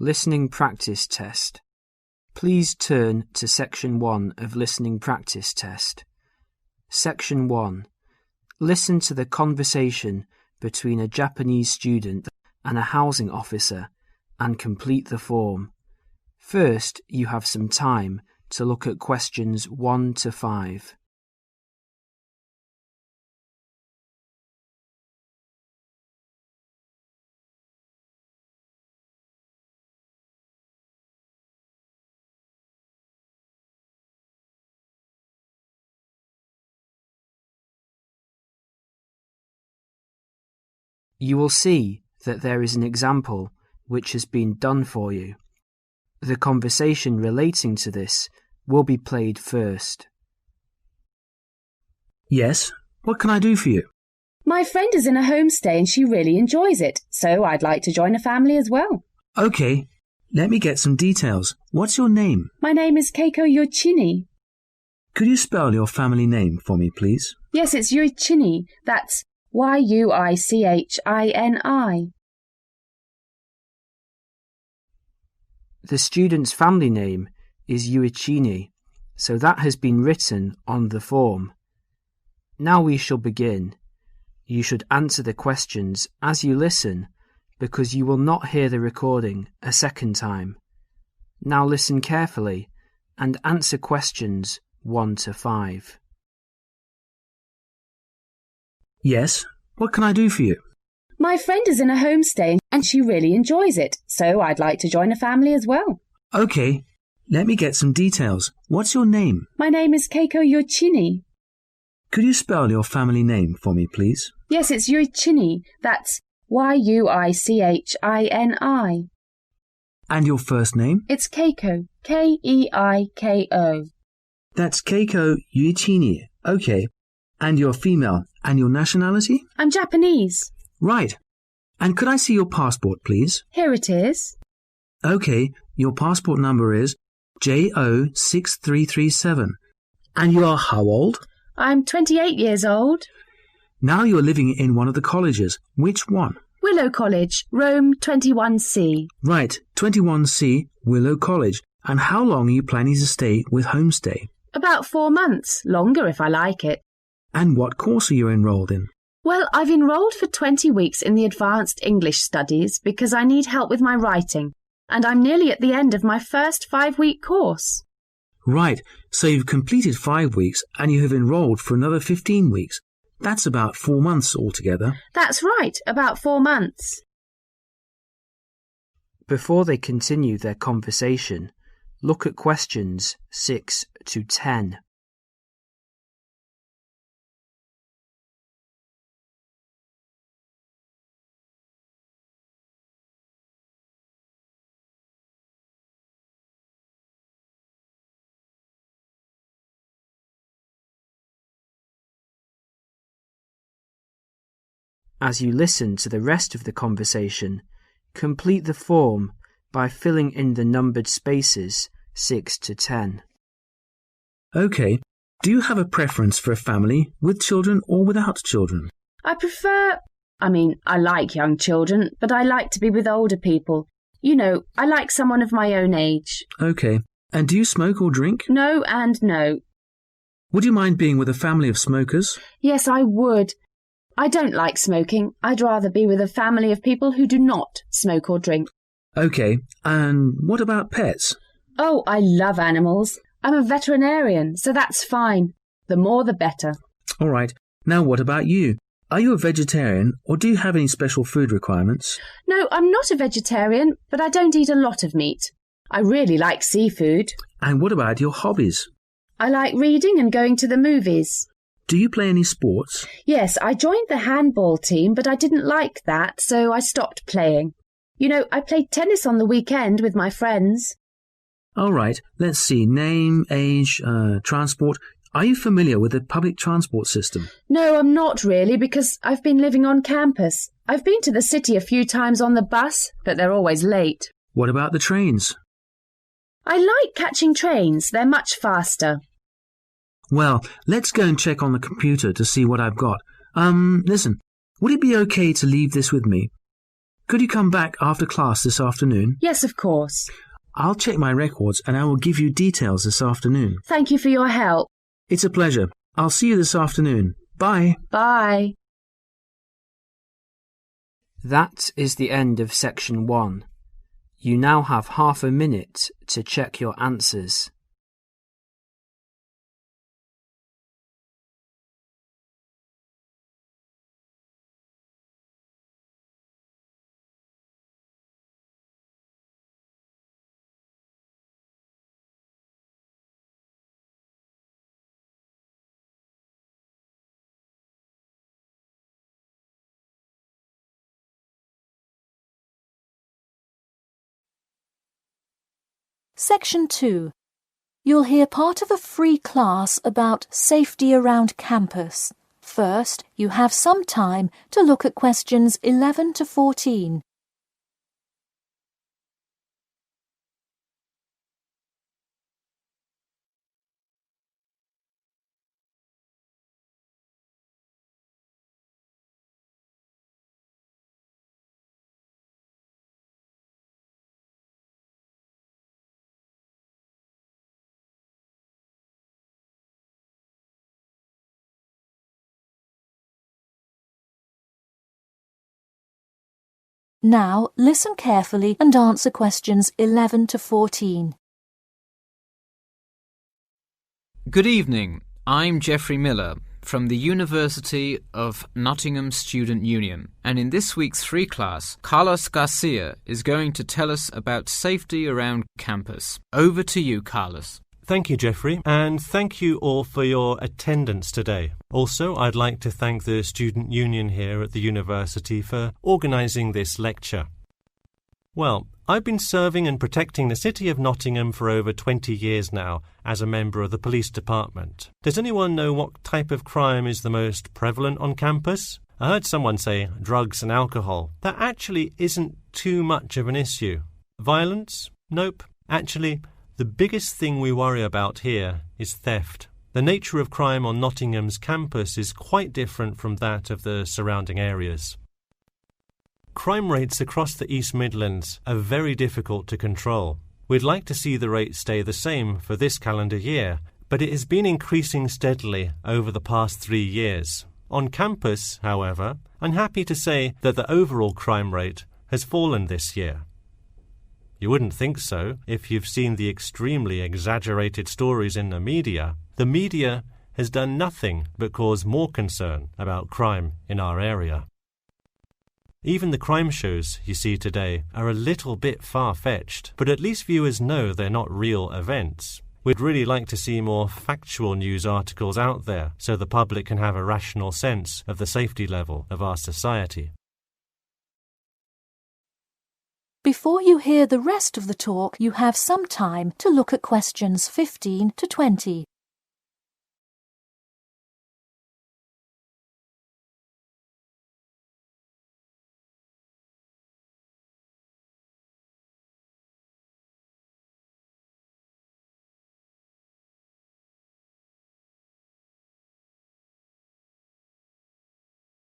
Listening Practice Test. Please turn to Section 1 of Listening Practice Test. Section 1. Listen to the conversation between a Japanese student and a housing officer and complete the form. First, you have some time to look at questions 1 to 5. You will see that there is an example which has been done for you. The conversation relating to this will be played first. Yes, what can I do for you? My friend is in a homestay and she really enjoys it, so I'd like to join a family as well. Okay, let me get some details. What's your name? My name is Keiko Yoichini. Could you spell your family name for me, please? Yes, it's Yoichini. That's Yuichini. The student's family name is Yuichini, so that has been written on the form. Now we shall begin. You should answer the questions as you listen, because you will not hear the recording a second time. Now listen carefully and answer questions 1 to 5. Yes, what can I do for you? My friend is in a homestay and she really enjoys it, so I'd like to join a family as well. Okay, let me get some details. What's your name? My name is Keiko Yoichini. Could you spell your family name for me, please? Yes, it's Yoichini. That's Yuichini. And your first name? It's Keiko. Keiko. That's Keiko Yuichini. Okay. And you're female. And your nationality? I'm Japanese. Right. And could I see your passport, please? Here it is. Okay, your passport number is JO6337. And you are how old? I'm 28 years old. Now you're living in one of the colleges. Which one? Willow College, Rome 21C. Right, 21C, Willow College. And how long are you planning to stay with Homestay? About 4 months, longer if I like it. And what course are you enrolled in? Well, I've enrolled for 20 weeks in the Advanced English Studies because I need help with my writing, and I'm nearly at the end of my first 5-week course. Right, so you've completed 5 weeks and you have enrolled for another 15 weeks. That's about 4 months altogether. That's right, about 4 months. Before they continue their conversation, look at questions 6 to 10. As you listen to the rest of the conversation, complete the form by filling in the numbered spaces 6 to 10. Okay. Do you have a preference for a family with children or without children? I like young children, but I like to be with older people. You know, I like someone of my own age. Okay. And do you smoke or drink? No and no. Would you mind being with a family of smokers? Yes, I would. I don't like smoking. I'd rather be with a family of people who do not smoke or drink. Okay, and what about pets? Oh, I love animals. I'm a veterinarian, so that's fine. The more the better. All right. Now what about you? Are you a vegetarian or do you have any special food requirements? No, I'm not a vegetarian, but I don't eat a lot of meat. I really like seafood. And what about your hobbies? I like reading and going to the movies. Do you play any sports? Yes, I joined the handball team, but I didn't like that, so I stopped playing. You know, I played tennis on the weekend with my friends. All right, let's see. Name, age, transport. Are you familiar with the public transport system? No, I'm not really, because I've been living on campus. I've been to the city a few times on the bus, but they're always late. What about the trains? I like catching trains. They're much faster. Well, let's go and check on the computer to see what I've got. Listen, would it be okay to leave this with me? Could you come back after class this afternoon? Yes, of course. I'll check my records and I will give you details this afternoon. Thank you for your help. It's a pleasure. I'll see you this afternoon. Bye. Bye. That is the end of section 1. You now have half a minute to check your answers. Section 2. You'll hear part of a free class about safety around campus. First, you have some time to look at questions 11 to 14. Now, listen carefully and answer questions 11 to 14. Good evening. I'm Geoffrey Miller from the University of Nottingham Student Union, and in this week's free class, Carlos Garcia is going to tell us about safety around campus. Over to you, Carlos. Thank you, Geoffrey, and thank you all for your attendance today. Also, I'd like to thank the Student Union here at the university for organising this lecture. Well, I've been serving and protecting the city of Nottingham for over 20 years now as a member of the police department. Does anyone know what type of crime is the most prevalent on campus? I heard someone say drugs and alcohol. That actually isn't too much of an issue. Violence? Nope. Actually, the biggest thing we worry about here is theft. The nature of crime on Nottingham's campus is quite different from that of the surrounding areas. Crime rates across the East Midlands are very difficult to control. We'd like to see the rate stay the same for this calendar year, but it has been increasing steadily over the past 3 years. On campus, however, I'm happy to say that the overall crime rate has fallen this year. You wouldn't think so if you've seen the extremely exaggerated stories in the media. The media has done nothing but cause more concern about crime in our area. Even the crime shows you see today are a little bit far-fetched, but at least viewers know they're not real events. We'd really like to see more factual news articles out there so the public can have a rational sense of the safety level of our society. Before you hear the rest of the talk, you have some time to look at questions 15 to 20.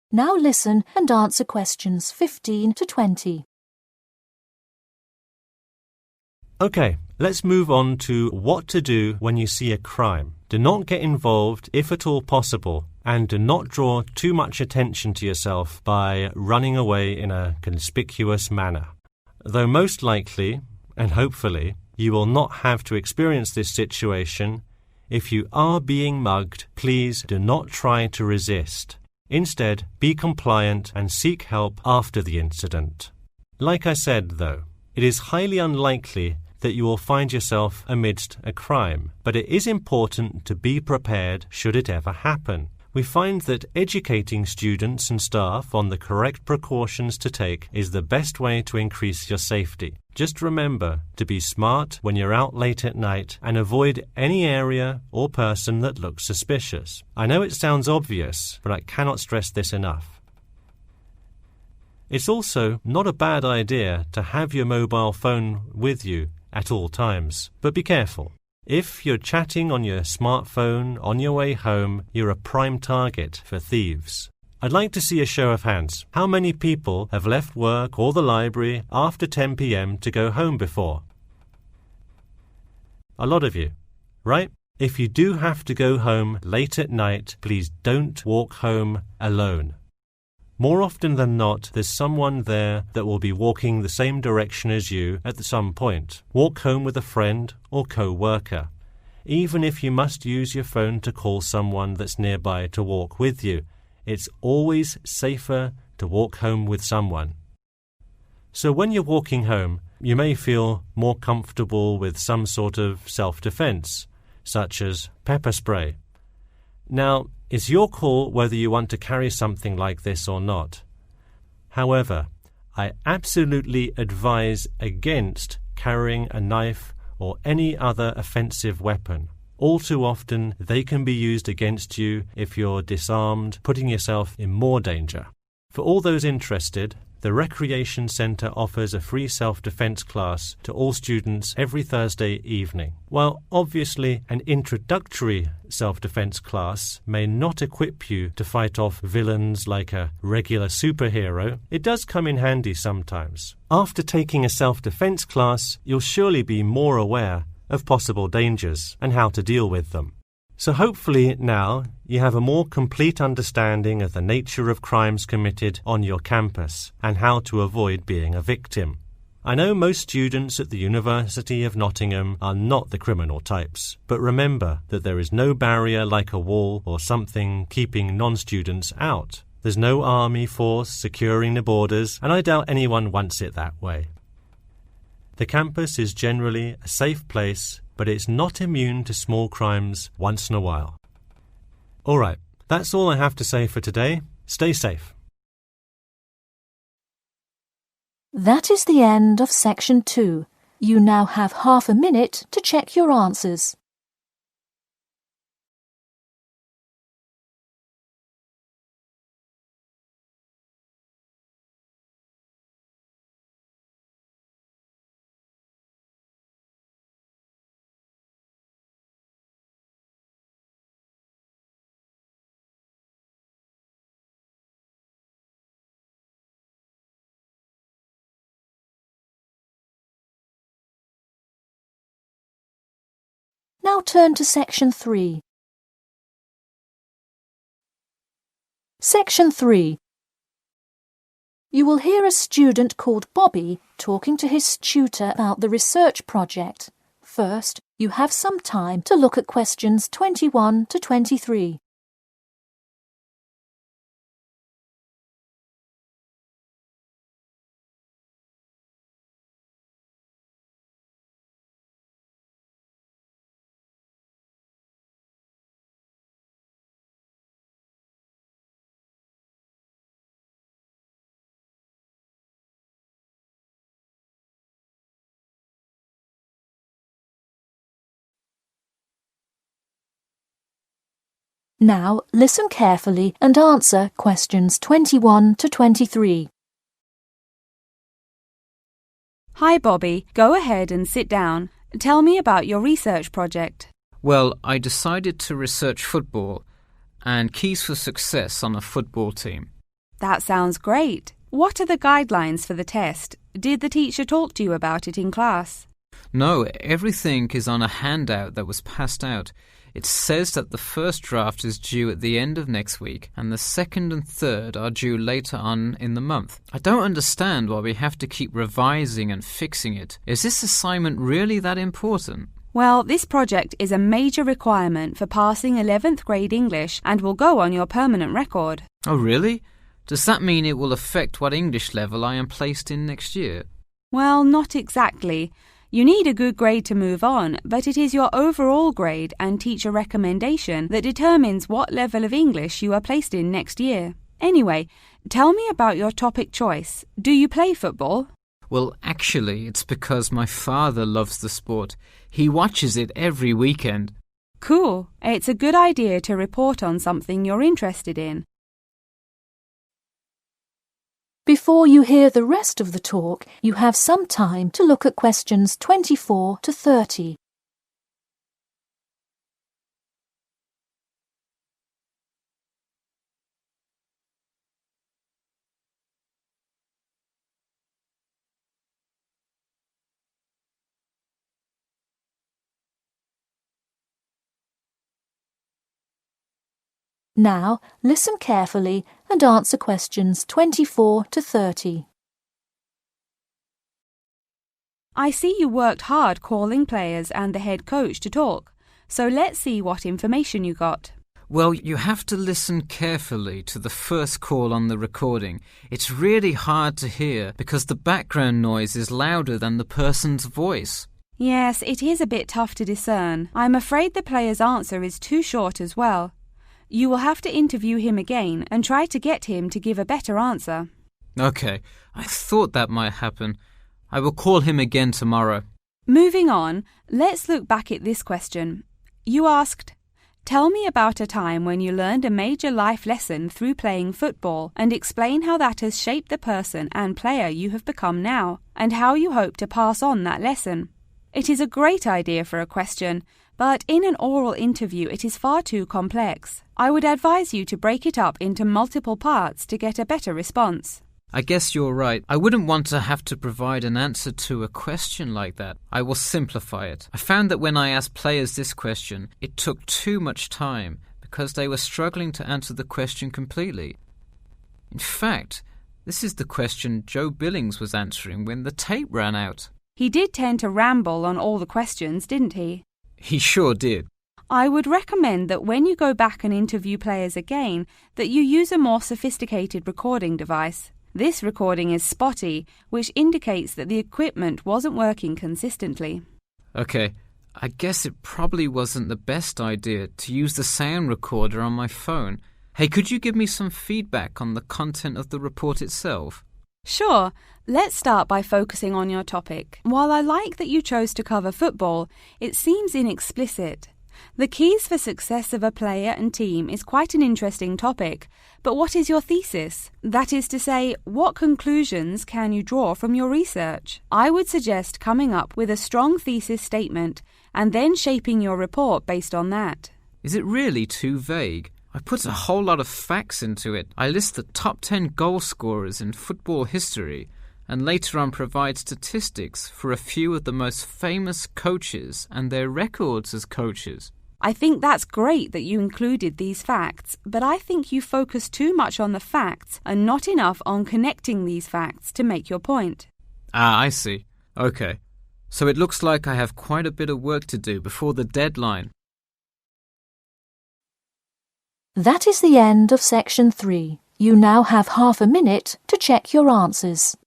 Now listen and answer questions 15 to 20. Okay, let's move on to what to do when you see a crime. Do not get involved if at all possible, and do not draw too much attention to yourself by running away in a conspicuous manner. Though most likely, and hopefully, you will not have to experience this situation, if you are being mugged, please do not try to resist. Instead, be compliant and seek help after the incident. Like I said, though, it is highly unlikely that you will find yourself amidst a crime, but it is important to be prepared should it ever happen. We find that educating students and staff on the correct precautions to take is the best way to increase your safety. Just remember to be smart when you're out late at night and avoid any area or person that looks suspicious. I know it sounds obvious, but I cannot stress this enough. It's also not a bad idea to have your mobile phone with you at all times, but be careful. If you're chatting on your smartphone on your way home, you're a prime target for thieves. I'd like to see a show of hands. How many people have left work or the library after 10 p.m. to go home before? A lot of you, right? If you do have to go home late at night, please don't walk home alone. More often than not, there's someone there that will be walking the same direction as you at some point. Walk home with a friend or co-worker. Even if you must use your phone to call someone that's nearby to walk with you, it's always safer to walk home with someone. So when you're walking home, you may feel more comfortable with some sort of self-defense, such as pepper spray. Now, it's your call whether you want to carry something like this or not. However, I absolutely advise against carrying a knife or any other offensive weapon. All too often, they can be used against you if you're disarmed, putting yourself in more danger. For all those interested, the Recreation Centre offers a free self-defense class to all students every Thursday evening. While obviously an introductory self-defense class may not equip you to fight off villains like a regular superhero, it does come in handy sometimes. After taking a self-defense class, you'll surely be more aware of possible dangers and how to deal with them. So hopefully now you have a more complete understanding of the nature of crimes committed on your campus and how to avoid being a victim. I know most students at the University of Nottingham are not the criminal types, but remember that there is no barrier like a wall or something keeping non-students out. There's no army force securing the borders, and I doubt anyone wants it that way. The campus is generally a safe place, but it's not immune to small crimes once in a while. All right, that's all I have to say for today. Stay safe. That is the end of section 2. You now have half a minute to check your answers. Now turn to section 3. Section 3. You will hear a student called Bobby talking to his tutor about the research project. First, you have some time to look at questions 21 to 23. Now listen carefully and answer questions 21 to 23. Hi, Bobby. Go ahead and sit down. Tell me about your research project. Well, I decided to research football and keys for success on a football team. That sounds great. What are the guidelines for the test? Did the teacher talk to you about it in class? No, everything is on a handout that was passed out. It says that the first draft is due at the end of next week and the second and third are due later on in the month. I don't understand why we have to keep revising and fixing it. Is this assignment really that important? Well, this project is a major requirement for passing 11th grade English and will go on your permanent record. Oh, really? Does that mean it will affect what English level I am placed in next year? Well, not exactly. You need a good grade to move on, but it is your overall grade and teacher recommendation that determines what level of English you are placed in next year. Anyway, tell me about your topic choice. Do you play football? Well, actually, it's because my father loves the sport. He watches it every weekend. Cool. It's a good idea to report on something you're interested in. Before you hear the rest of the talk, you have some time to look at questions 24 to 30. Now, listen carefully and answer questions 24 to 30. I see you worked hard calling players and the head coach to talk, so let's see what information you got. Well, you have to listen carefully to the first call on the recording. It's really hard to hear because the background noise is louder than the person's voice. Yes, it is a bit tough to discern. I'm afraid the player's answer is too short as well. You will have to interview him again and try to get him to give a better answer. Okay, I thought that might happen. I will call him again tomorrow. Moving on, let's look back at this question. You asked, "Tell me about a time when you learned a major life lesson through playing football and explain how that has shaped the person and player you have become now, and how you hope to pass on that lesson." It is a great idea for a question, but in an oral interview it is far too complex. I would advise you to break it up into multiple parts to get a better response. I guess you're right. I wouldn't want to have to provide an answer to a question like that. I will simplify it. I found that when I asked players this question, it took too much time because they were struggling to answer the question completely. In fact, this is the question Joe Billings was answering when the tape ran out. He did tend to ramble on all the questions, didn't he? He sure did. I would recommend that when you go back and interview players again, that you use a more sophisticated recording device. This recording is spotty, which indicates that the equipment wasn't working consistently. Okay, I guess it probably wasn't the best idea to use the sound recorder on my phone. Hey, could you give me some feedback on the content of the report itself? Sure. Let's start by focusing on your topic. While I like that you chose to cover football, it seems inexplicit. The keys for success of a player and team is quite an interesting topic, but what is your thesis? That is to say, what conclusions can you draw from your research? I would suggest coming up with a strong thesis statement and then shaping your report based on that. Is it really too vague? I put a whole lot of facts into it. I list the top 10 goal scorers in football history and later on provide statistics for a few of the most famous coaches and their records as coaches. I think that's great that you included these facts, but I think you focus too much on the facts and not enough on connecting these facts to make your point. Ah, I see. Okay. So it looks like I have quite a bit of work to do before the deadline. That is the end of section 3. You now have half a minute to check your answers.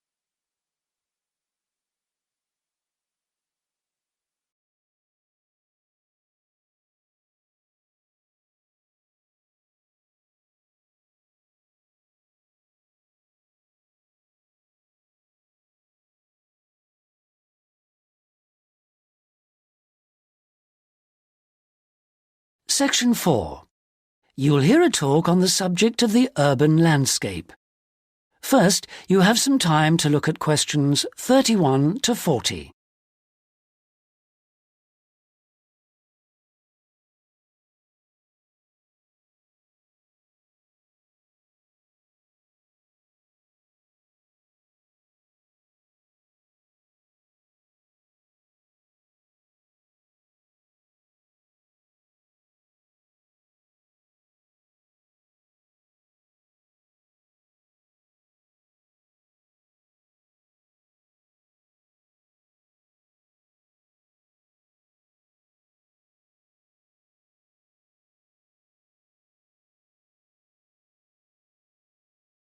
Section 4. You'll hear a talk on the subject of the urban landscape. First, you have some time to look at questions 31 to 40.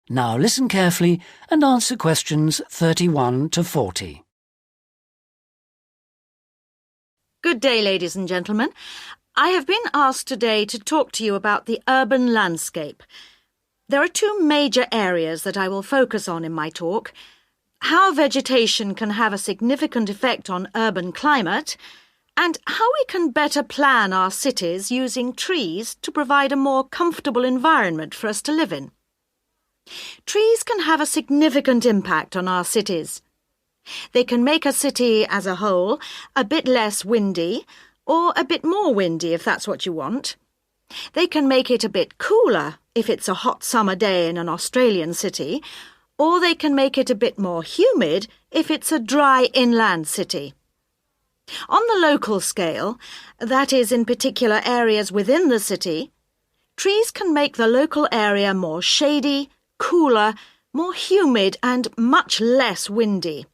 Now listen carefully and answer questions 31 to 40. Good day, ladies and gentlemen. I have been asked today to talk to you about the urban landscape. There are two major areas that I will focus on in my talk: how vegetation can have a significant effect on urban climate, and how we can better plan our cities using trees to provide a more comfortable environment for us to live in. Trees can have a significant impact on our cities. They can make a city as a whole a bit less windy, or a bit more windy if that's what you want. They can make it a bit cooler if it's a hot summer day in an Australian city, or they can make it a bit more humid if it's a dry inland city. On the local scale, that is in particular areas within the city, trees can make the local area more shady, cooler, more humid and much less windy.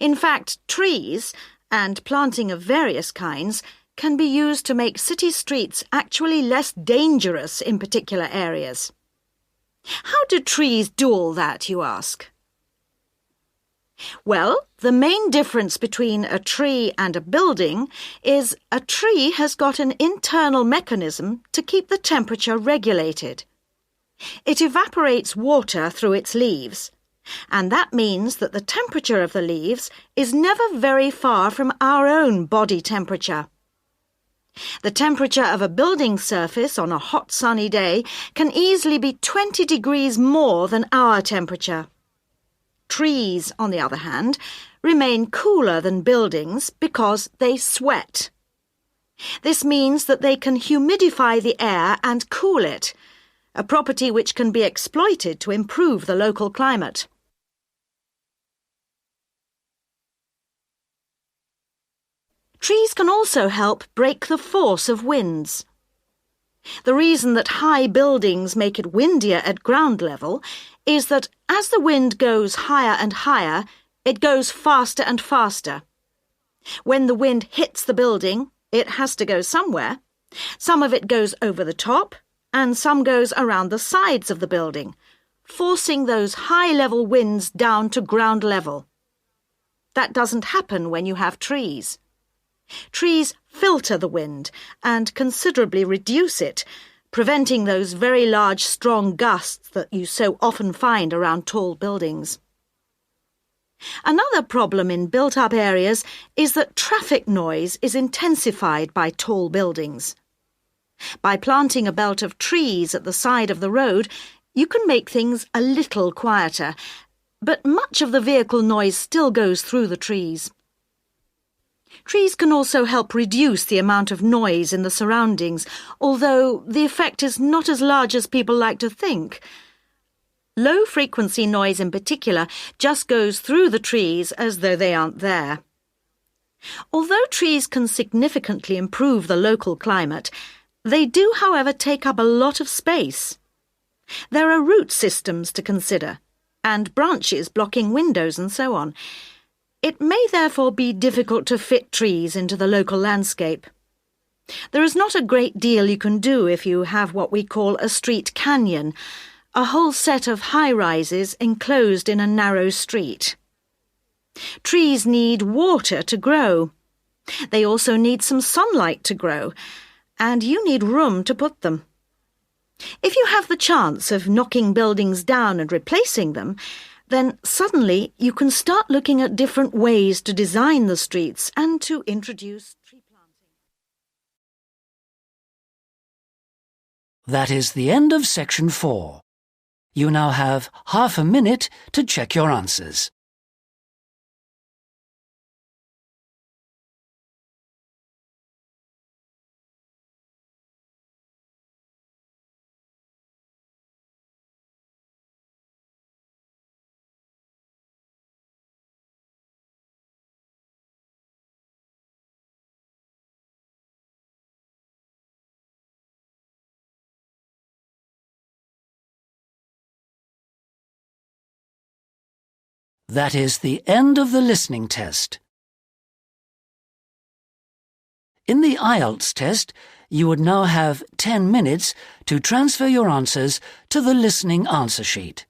In fact, trees, and planting of various kinds, can be used to make city streets actually less dangerous in particular areas. How do trees do all that, you ask? Well, the main difference between a tree and a building is a tree has got an internal mechanism to keep the temperature regulated. It evaporates water through its leaves, and that means that the temperature of the leaves is never very far from our own body temperature. The temperature of a building surface on a hot sunny day can easily be 20 degrees more than our temperature. Trees, on the other hand, remain cooler than buildings because they sweat. This means that they can humidify the air and cool it, a property which can be exploited to improve the local climate. Trees can also help break the force of winds. The reason that high buildings make it windier at ground level is that as the wind goes higher and higher, it goes faster and faster. When the wind hits the building, it has to go somewhere. Some of it goes over the top, and some goes around the sides of the building, forcing those high-level winds down to ground level. That doesn't happen when you have trees. Trees filter the wind and considerably reduce it, preventing those very large, strong gusts that you so often find around tall buildings. Another problem in built-up areas is that traffic noise is intensified by tall buildings. By planting a belt of trees at the side of the road, you can make things a little quieter, but much of the vehicle noise still goes through the trees. Trees can also help reduce the amount of noise in the surroundings, although the effect is not as large as people like to think. Low-frequency noise in particular just goes through the trees as though they aren't there. Although trees can significantly improve the local climate, they do, however, take up a lot of space. There are root systems to consider, and branches blocking windows and so on. It may therefore be difficult to fit trees into the local landscape. There is not a great deal you can do if you have what we call a street canyon, a whole set of high-rises enclosed in a narrow street. Trees need water to grow. They also need some sunlight to grow, and you need room to put them. If you have the chance of knocking buildings down and replacing them, then suddenly you can start looking at different ways to design the streets and to introduce tree planting. That is the end of section 4. You now have half a minute to check your answers. That is the end of the listening test. In the IELTS test, you would now have 10 minutes to transfer your answers to the listening answer sheet.